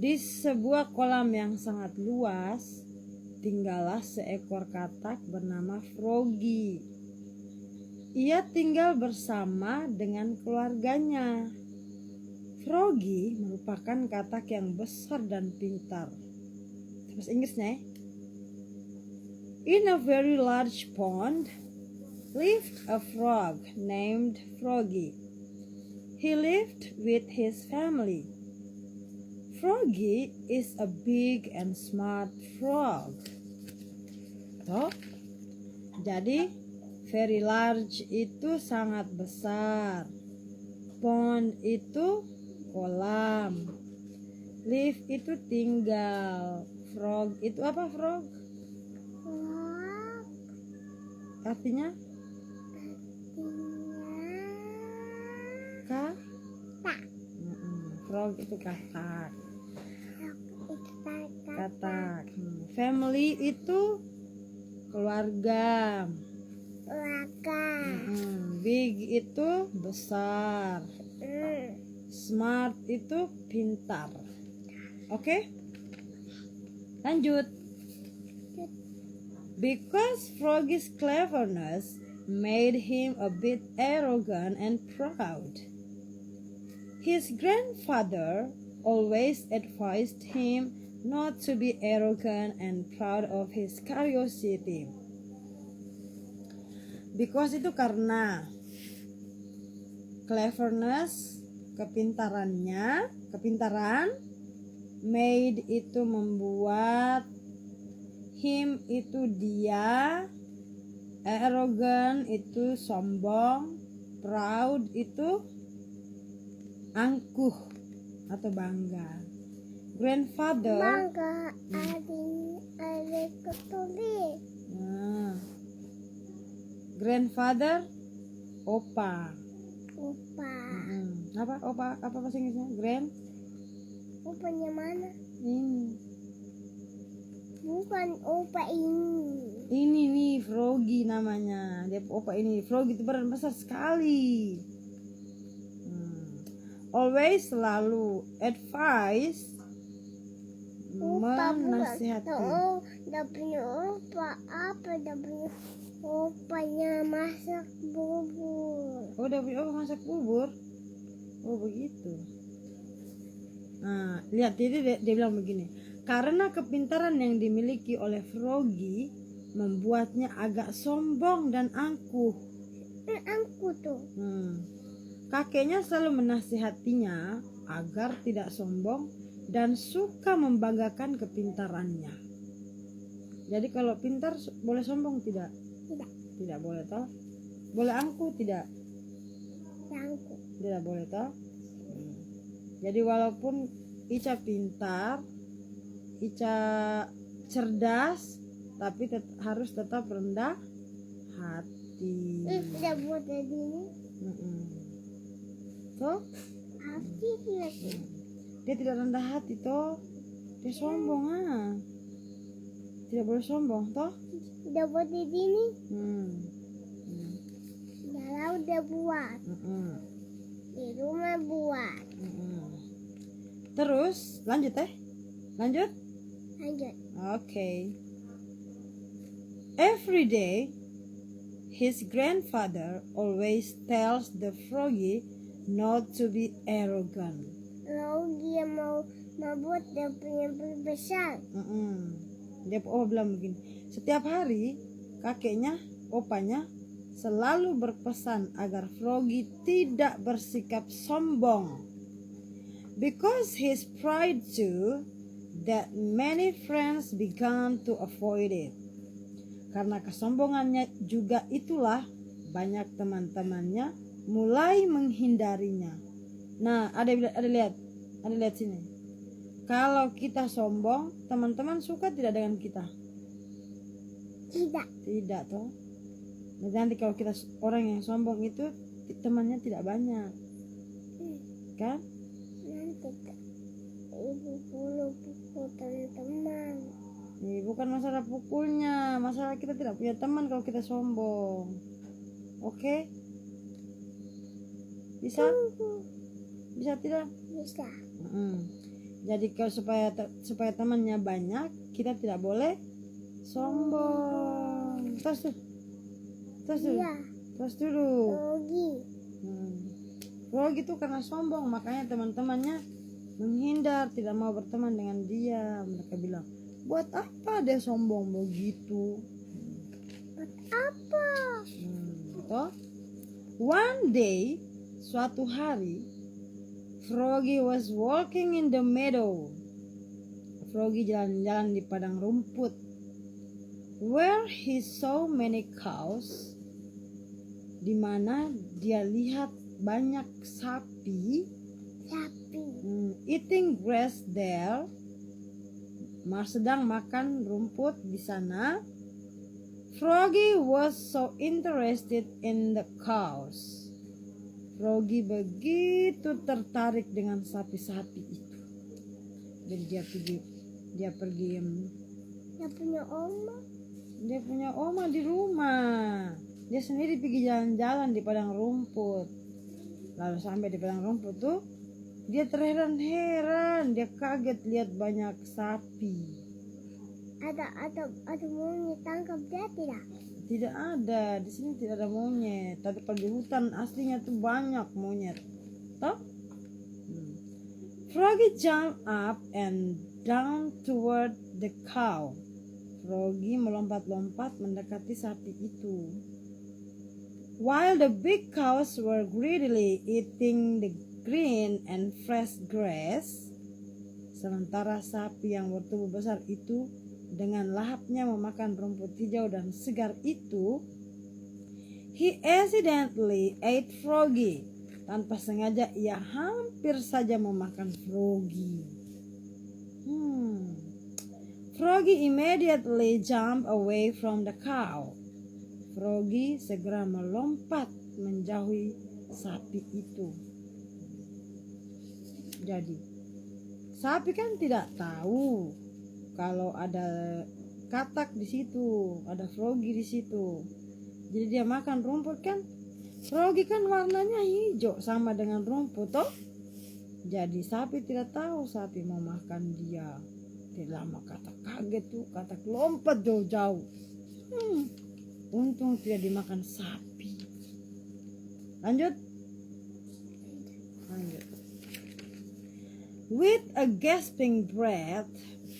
Di sebuah kolam yang sangat luas, tinggallah seekor katak bernama Froggy. Ia tinggal bersama dengan keluarganya. Froggy merupakan katak yang besar dan pintar. Bahasa Inggrisnya. In a very large pond lived a frog named Froggy. He lived with his family. Froggy is a big and smart frog. Jadi very large itu sangat besar. Pond itu kolam. Live itu tinggal. Frog itu apa frog? Artinya? Frog itu katak. Katak. Family itu keluarga. Big itu besar. Smart itu pintar. Oke? Lanjut. Because Froggy's cleverness made him a bit arrogant and proud. His grandfather always advised him not to be arrogant and proud of his curiosity. Because itu karena cleverness, kepintaran, made itu membuat, him itu dia, arrogant itu sombong, proud itu angkuh atau bangga. Grandfather bangga ada ketulis. Grandfather opa. Apa bahasa Inggrisnya? Opanya mana? Ini. Bukan opa ini. Ini nih Froggy namanya. Dia opa ini. Froggy itu badan besar sekali. Always selalu advice, menasihati. Udah punya opa apa? Udah punya opanya masak bubur. Udah punya opa masak bubur. Begitu. Nah, lihat dia bilang begini. Karena kepintaran yang dimiliki oleh Froggy membuatnya agak sombong dan angkuh. Angkuh tuh. Kakeknya selalu menasihatinya agar tidak sombong dan suka membanggakan kepintarannya. Jadi kalau pintar boleh sombong tidak? Tidak boleh toh? Boleh angkuh tidak? Angkuh. Tidak boleh toh? Jadi walaupun Ica pintar, Ica cerdas, tapi harus tetap rendah hati. Tidak buat ini. Toh? Dia tidak rendah hati toh? Dia sombong Tidak boleh sombong toh? Udah buat di sini. Dalam udah buat. Di rumah buat. Terus lanjut Lanjut. Okay. Every day his grandfather always tells the Froggy not to be arrogant. Froggy mau buat dia punya besar. Dia bilang begini. Setiap hari kakeknya, opanya selalu berpesan agar Froggy tidak bersikap sombong. Because his pride too, that many friends began to avoid it. Karena kesombongannya juga itulah banyak teman-temannya mulai menghindarinya. Nah, ada lihat sini. Kalau kita sombong, teman-teman suka tidak dengan kita? Tidak toh. Nanti kalau kita orang yang sombong itu temannya tidak banyak, kan? Nanti ibu pukul teman-teman. Bukan masalah pukulnya, masalah kita tidak punya teman kalau kita sombong. Oke? Bisa? Bisa tidak? Bisa. Jadi kalau supaya temannya banyak, kita tidak boleh sombong. Terus dulu. Iya. Terus dulu. Froggy. Froggy itu karena sombong, makanya teman-temannya menghindar, tidak mau berteman dengan dia. Mereka bilang, buat apa dia sombong begitu? Buat apa? Toh? One day, suatu hari, Froggy was walking in the meadow. Froggy jalan-jalan di padang rumput, where he saw many cows, di mana dia lihat banyak sapi eating grass there, sedang makan rumput di sana. Froggy was so interested in the cows. Froggy begitu tertarik dengan sapi-sapi itu. Jadi dia pergi dia punya oma di rumah. Dia sendiri pergi jalan-jalan di padang rumput. Lalu sampai di padang rumput tuh, dia terheran-heran, dia kaget lihat banyak sapi. Ada monyet tangkap dia tidak? Tidak ada, di sini tidak ada monyet. Tapi kalau di hutan aslinya tuh banyak monyet. Toh? Froggy jumped up and down toward the cow. Froggy melompat-lompat mendekati sapi itu. While the big cows were greedily eating the green and fresh grass, sementara sapi yang bertubuh besar itu dengan lahapnya memakan rumput hijau dan segar itu, he accidentally ate Froggy. Tanpa sengaja ia hampir saja memakan Froggy. Froggy immediately jumped away from the cow. Froggy segera melompat menjauhi sapi itu. Jadi, sapi kan tidak tahu kalau ada katak di situ, ada Froggy di situ. Jadi dia makan rumput kan. Froggy kan warnanya hijau sama dengan rumput toh. Jadi sapi tidak tahu sapi mau makan dia. Tidak lama katak kaget tuh, katak lompat jauh-jauh. Untung tidak dimakan sapi. Lanjut. With a gasping breath,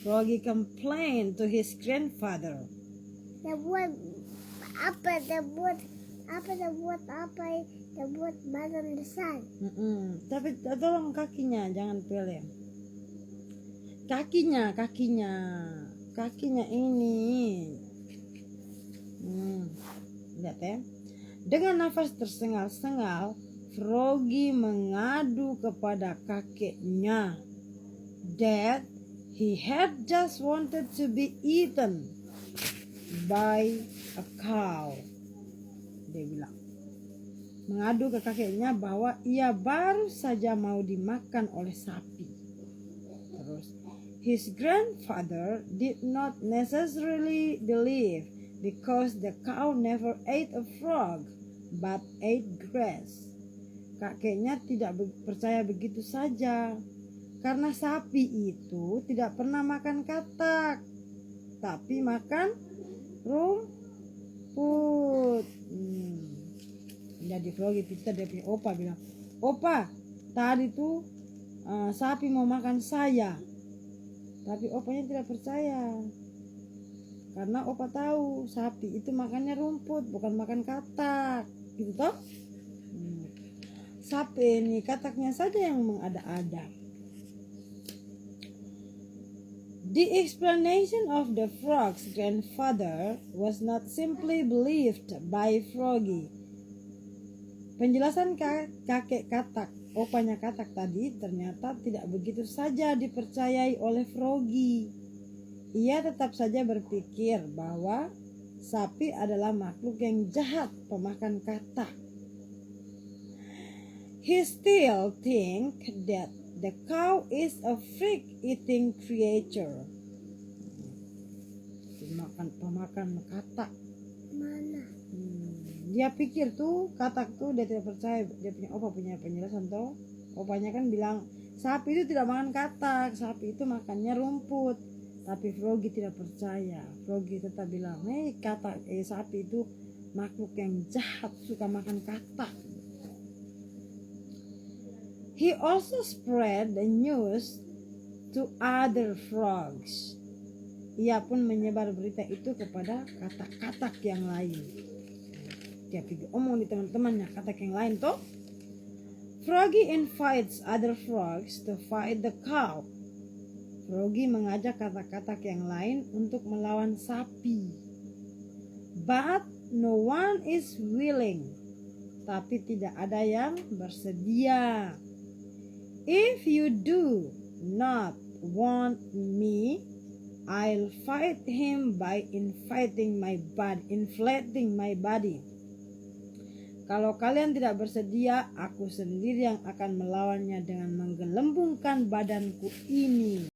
Froggy complained to his grandfather. Dia buat badan besar. Tapi tolong kakinya, jangan pelem. Kakinya ini. Lihat ya. Dengan nafas tersengal-sengal, Froggy mengadu kepada kakeknya that he had just wanted to be eaten by a cow. Dia bilang, mengadu ke kakeknya bahwa ia baru saja mau dimakan oleh sapi. Terus, his grandfather did not necessarily believe because the cow never ate a frog but ate grass. Kakeknya tidak percaya begitu saja, karena sapi itu tidak pernah makan katak, tapi makan rumput. Jadi Froggy pintar, dia punya opa bilang, opa tadi tuh sapi mau makan saya. Tapi opanya tidak percaya, karena opa tahu sapi itu makannya rumput, bukan makan katak, gitu toh. Sapi ini kataknya saja yang mengada-ada. The explanation of the frog's grandfather was not simply believed by Froggy. Penjelasan kakek katak, opanya katak tadi ternyata tidak begitu saja dipercayai oleh Froggy. Ia tetap saja berpikir bahwa sapi adalah makhluk yang jahat, pemakan katak. He still think that the cow is a freak-eating creature. Pemakan katak. Mana? Dia pikir tuh katak tuh, dia tidak percaya. Dia punya opa punya penjelasan tuh. Opanya kan bilang sapi itu tidak makan katak, sapi itu makannya rumput. Tapi Froggy tidak percaya. Froggy tetap bilang, sapi itu makhluk yang jahat, suka makan katak. He also spread the news to other frogs. Ia pun menyebar berita itu kepada katak-katak yang lain. Dia pergi omong di teman-temannya katak yang lain toh. Froggy invites other frogs to fight the cow. Froggy mengajak katak-katak yang lain untuk melawan sapi. But no one is willing. Tapi tidak ada yang bersedia. If you do not want me, I'll fight him by inflating my body. Kalau kalian tidak bersedia, aku sendiri yang akan melawannya dengan menggelembungkan badanku ini.